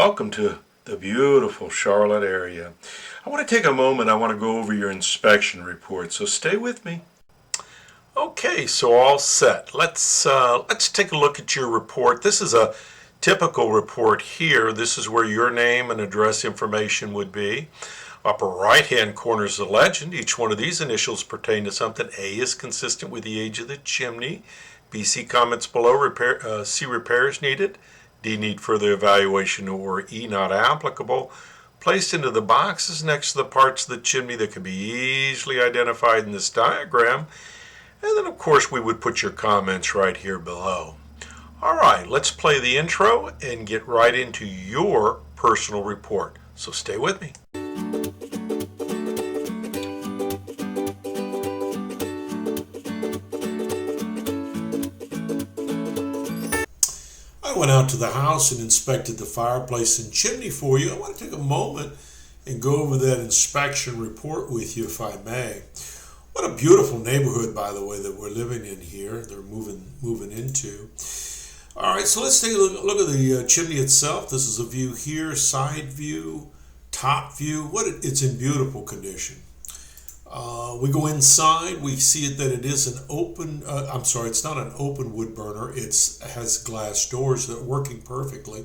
Welcome to the beautiful Charlotte area. I want to take a moment. I want to go over your inspection report, so stay with me. Okay, so all set. Let's take a look at your report. This is a typical report here. This is where your name and address information would be. Upper right-hand corner is the legend. Each one of these initials pertain to something. A is consistent with the age of the chimney. B, see comments below. C, repairs needed. D, need further evaluation, or E, not applicable. Placed into the boxes next to the parts of the chimney that can be easily identified in this diagram. And then, of course, we would put your comments right here below. All right, let's play the intro and get right into your personal report. So stay with me. I went out to the house and inspected the fireplace and chimney for you. I want to take a moment and go over that inspection report with you, if I may. What a beautiful neighborhood, by the way, that we're living in here. They're moving into. All right, so let's take a look at the chimney itself. This is a view here, side view, top view. It's in beautiful condition. We go inside, we see that it is an open, it's not an open wood burner. It has glass doors that are working perfectly,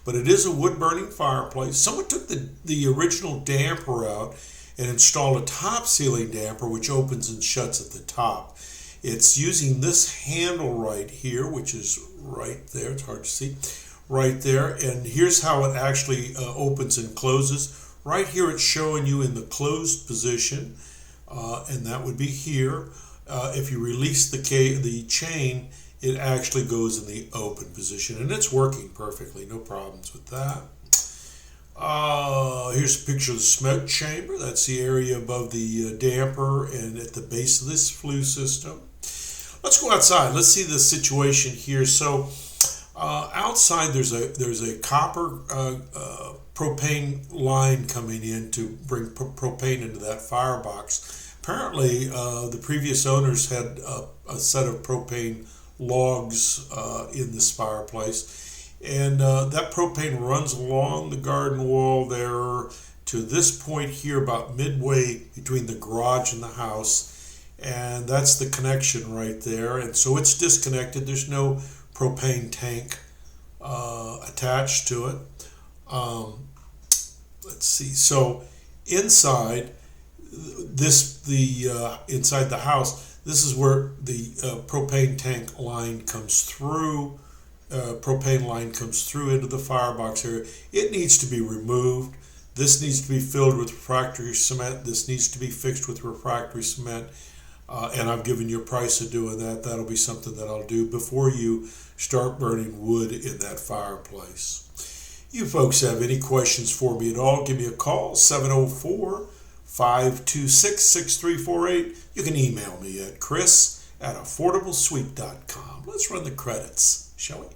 but it is a wood burning fireplace. Someone took the original damper out and installed a top ceiling damper, which opens and shuts at the top. It's using this handle right here, which is right there. It's hard to see right there. And here's how it actually opens and closes. Right here, it's showing you in the closed position. And that would be here. If you release the chain, it actually goes in the open position, and it's working perfectly. No problems with that. Here's a picture of the smoke chamber. That's the area above the damper and at the base of this flue system. Let's go outside. Let's see the situation here. So outside, there's a copper propane line coming in to bring propane into that firebox. Apparently, the previous owners had a set of propane logs in this fireplace, and that propane runs along the garden wall there to this point here, about midway between the garage and the house, and that's the connection right there. And so it's disconnected. There's no propane tank attached to it. Let's see. So inside inside the house, this is where the propane tank line comes through. Propane line comes through into the firebox area. It needs to be removed. This needs to be filled with refractory cement. This needs to be fixed with refractory cement. And I've given you a price of doing that. That'll be something that I'll do before you start burning wood in that fireplace. You folks have any questions for me at all, give me a call, 704-526-6348. You can email me at chris@affordablesuite.com. Let's run the credits, shall we?